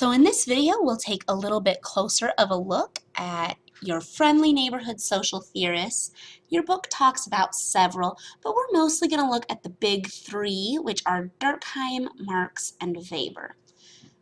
So in this video, we'll take a little bit closer of a look at your friendly neighborhood social theorists. Your book talks about several, but we're mostly going to look at the big three, which are Durkheim, Marx, and Weber.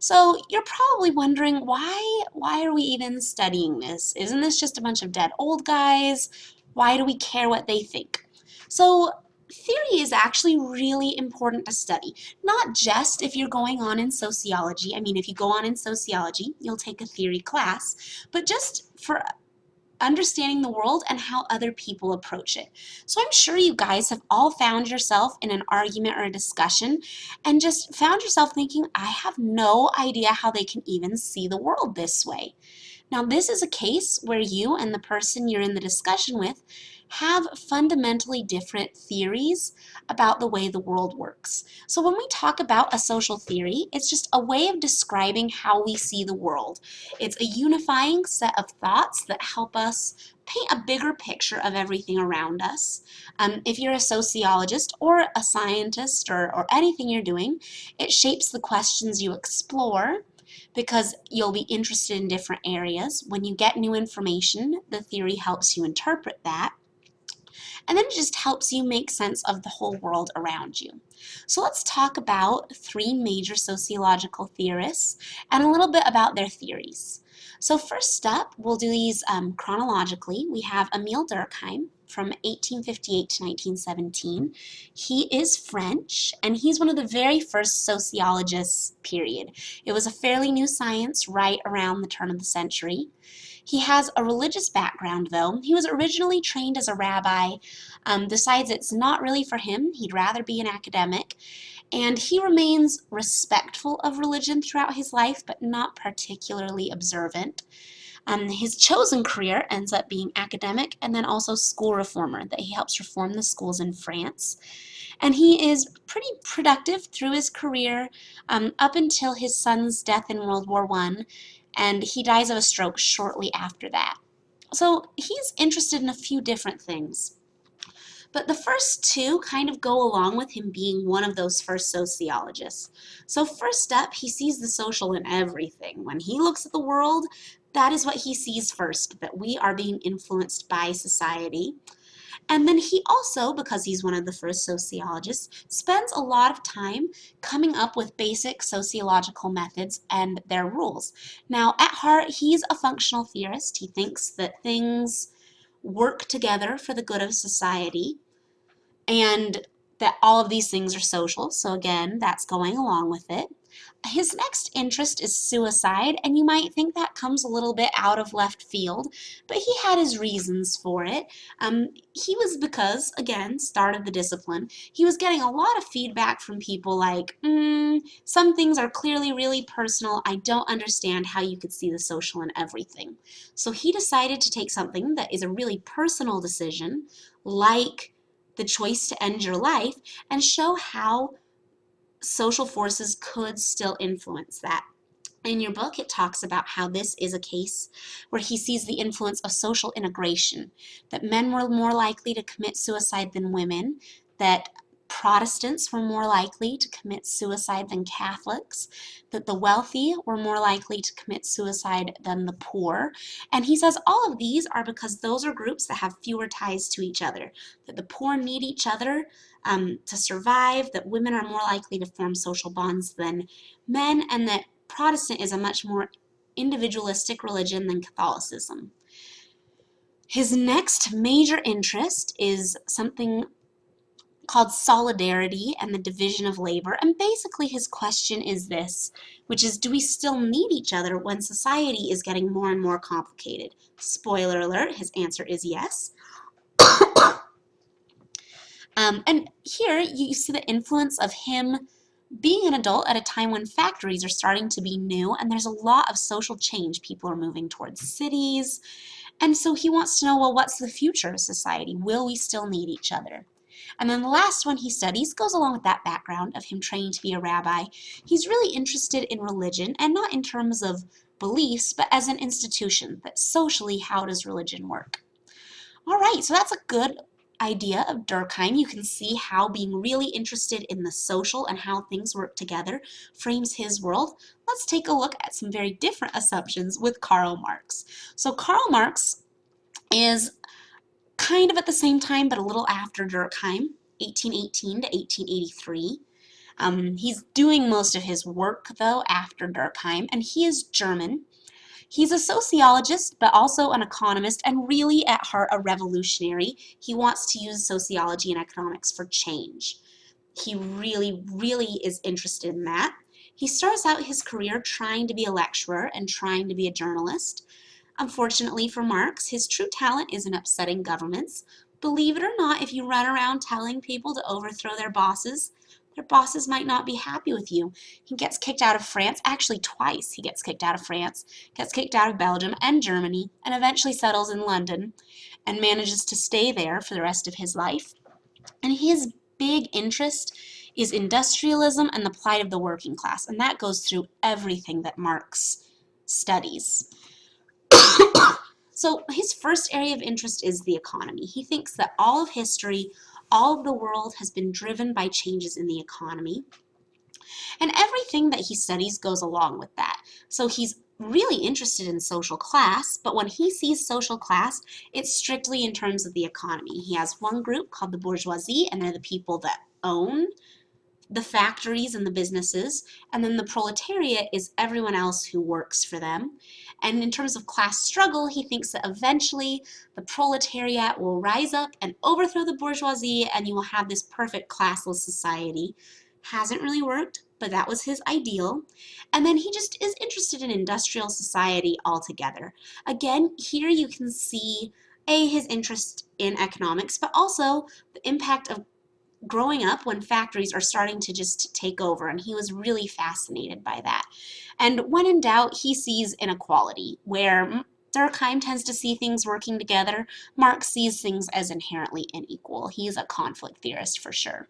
So you're probably wondering, why are we even studying this? Isn't this just a bunch of dead old guys? Why do we care what they think? So theory is actually really important to study, not just if you're going on in sociology. I mean, if you go on in sociology, you'll take a theory class, but just for understanding the world and how other people approach it. So I'm sure you guys have all found yourself in an argument or a discussion and just found yourself thinking, I have no idea how they can even see the world this way. Now, this is a case where you and the person you're in the discussion with have fundamentally different theories about the way the world works. So when we talk about a social theory, it's just a way of describing how we see the world. It's a unifying set of thoughts that help us paint a bigger picture of everything around us. If you're a sociologist or a scientist or anything you're doing, it shapes the questions you explore, because you'll be interested in different areas. When you get new information, the theory helps you interpret that. And then it just helps you make sense of the whole world around you. So let's talk about three major sociological theorists and a little bit about their theories. So first up, we'll do these chronologically. We have Emile Durkheim from 1858 to 1917. He is French, and he's one of the very first sociologists, period. It was a fairly new science right around the turn of the century. He has a religious background, though. He was originally trained as a rabbi, decides it's not really for him. He'd rather be an academic. And he remains respectful of religion throughout his life, but not particularly observant. His chosen career ends up being academic and then also school reformer, that he helps reform the schools in France. And he is pretty productive through his career up until his son's death in World War I, and he dies of a stroke shortly after that. So he's interested in a few different things. But the first two kind of go along with him being one of those first sociologists. So first up, he sees the social in everything. When he looks at the world, that is what he sees first, that we are being influenced by society. And then he also, because he's one of the first sociologists, spends a lot of time coming up with basic sociological methods and their rules. Now, at heart, he's a functional theorist. He thinks that things work together for the good of society, and that all of these things are social. So again, that's going along with it. His next interest is suicide, and you might think that comes a little bit out of left field, but he had his reasons for it. He was because, again, start of the discipline, he was getting a lot of feedback from people like, some things are clearly really personal. I don't understand how you could see the social in everything. So he decided to take something that is a really personal decision, like the choice to end your life, and show how social forces could still influence that. In your book, it talks about how this is a case where he sees the influence of social integration, that men were more likely to commit suicide than women, that Protestants were more likely to commit suicide than Catholics, that the wealthy were more likely to commit suicide than the poor. And he says all of these are because those are groups that have fewer ties to each other, that the poor need each other to survive, that women are more likely to form social bonds than men, and that Protestant is a much more individualistic religion than Catholicism. His next major interest is something called solidarity and the division of labor, and basically his question is this, which is, do we still need each other when society is getting more and more complicated? Spoiler alert, his answer is yes. And here you see the influence of him being an adult at a time when factories are starting to be new and there's a lot of social change. People are moving towards cities, and so he wants to know, well, what's the future of society? Will we still need each other? And then the last one he studies goes along with that background of him training to be a rabbi. He's really interested in religion, and not in terms of beliefs, but as an institution, that socially, how does religion work? All right, so that's a good idea of Durkheim, you can see how being really interested in the social and how things work together frames his world. Let's take a look at some very different assumptions with Karl Marx. So Karl Marx is kind of at the same time, but a little after Durkheim, 1818 to 1883. He's doing most of his work, though, after Durkheim, and he is German. He's a sociologist, but also an economist, and really at heart a revolutionary. He wants to use sociology and economics for change. He really, really is interested in that. He starts out his career trying to be a lecturer and trying to be a journalist. Unfortunately for Marx, his true talent is in upsetting governments. Believe it or not, if you run around telling people to overthrow their bosses might not be happy with you. He gets kicked out of France, actually twice he gets kicked out of France, gets kicked out of Belgium and Germany, and eventually settles in London and manages to stay there for the rest of his life. And his big interest is industrialism and the plight of the working class, and that goes through everything that Marx studies. So his first area of interest is the economy. He thinks that all of history, all of the world has been driven by changes in the economy. And everything that he studies goes along with that. So he's really interested in social class, but when he sees social class, it's strictly in terms of the economy. He has one group called the bourgeoisie, and they're the people that own the factories and the businesses, and then the proletariat is everyone else who works for them. And in terms of class struggle, he thinks that eventually the proletariat will rise up and overthrow the bourgeoisie, and you will have this perfect classless society. Hasn't really worked, but that was his ideal. And then he just is interested in industrial society altogether. Again, here you can see his interest in economics, but also the impact of growing up when factories are starting to just take over, and he was really fascinated by that. And when in doubt, he sees inequality, where Durkheim tends to see things working together. Marx sees things as inherently unequal. He's a conflict theorist for sure.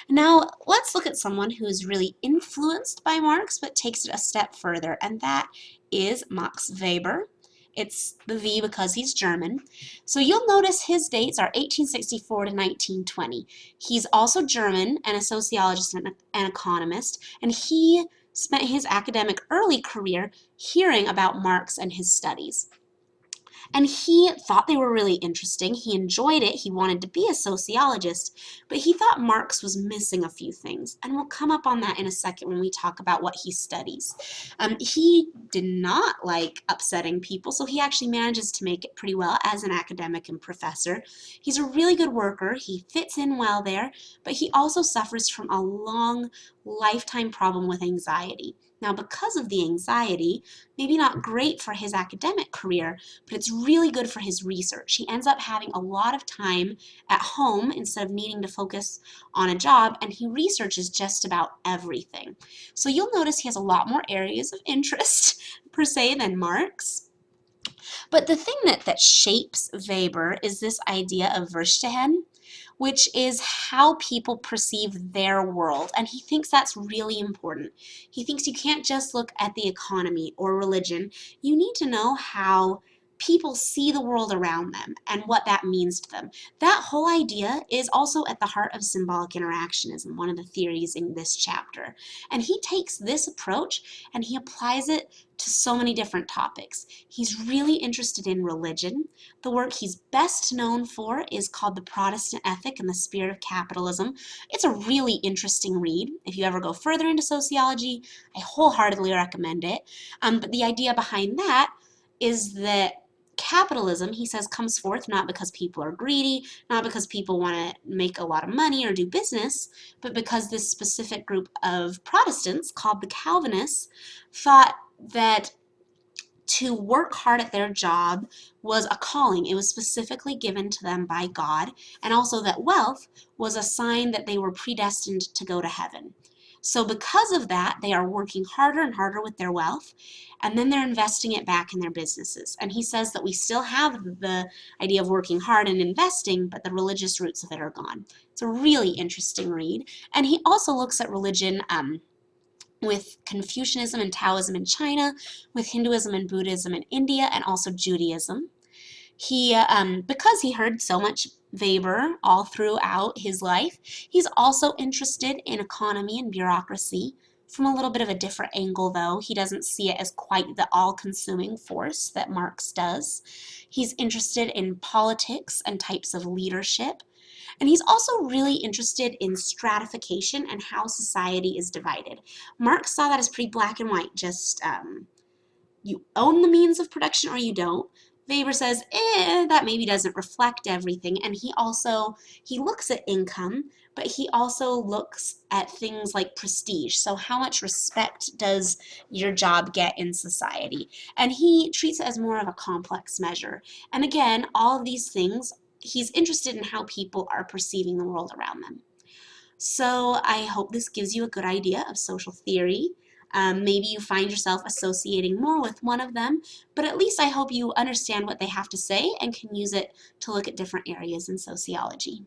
Now, let's look at someone who is really influenced by Marx but takes it a step further, and that is Max Weber. It's the V because he's German. So you'll notice his dates are 1864 to 1920. He's also German and a sociologist and an economist, and he spent his academic early career hearing about Marx and his studies. And he thought they were really interesting. He enjoyed it. He wanted to be a sociologist, but he thought Marx was missing a few things. And we'll come up on that in a second when we talk about what he studies. He did not like upsetting people, so he actually manages to make it pretty well as an academic and professor. He's a really good worker. He fits in well there, but he also suffers from a long lifetime problem with anxiety. Now, because of the anxiety, maybe not great for his academic career, but it's really good for his research. He ends up having a lot of time at home instead of needing to focus on a job, and he researches just about everything. So you'll notice he has a lot more areas of interest, per se, than Marx. But the thing that shapes Weber is this idea of Verstehen, which is how people perceive their world. And he thinks that's really important. He thinks you can't just look at the economy or religion. You need to know how people see the world around them and what that means to them. That whole idea is also at the heart of symbolic interactionism, one of the theories in this chapter. And he takes this approach and he applies it to so many different topics. He's really interested in religion. The work he's best known for is called The Protestant Ethic and the Spirit of Capitalism. It's a really interesting read. If you ever go further into sociology, I wholeheartedly recommend it. But the idea behind that is that capitalism, he says, comes forth not because people are greedy, not because people want to make a lot of money or do business, but because this specific group of Protestants, called the Calvinists, thought that to work hard at their job was a calling. It was specifically given to them by God, and also that wealth was a sign that they were predestined to go to heaven. So because of that, they are working harder and harder with their wealth, and then they're investing it back in their businesses. And he says that we still have the idea of working hard and investing, but the religious roots of it are gone. It's a really interesting read. And he also looks at religion with Confucianism and Taoism in China, with Hinduism and Buddhism in India, and also Judaism. Because he heard so much Weber all throughout his life, he's also interested in economy and bureaucracy from a little bit of a different angle, though. He doesn't see it as quite the all-consuming force that Marx does. He's interested in politics and types of leadership, and he's also really interested in stratification and how society is divided. Marx saw that as pretty black and white, just you own the means of production or you don't. Weber says, that maybe doesn't reflect everything. And he looks at income, but he also looks at things like prestige. So how much respect does your job get in society? And he treats it as more of a complex measure. And again, all of these things, he's interested in how people are perceiving the world around them. So I hope this gives you a good idea of social theory. Maybe you find yourself associating more with one of them, but at least I hope you understand what they have to say and can use it to look at different areas in sociology.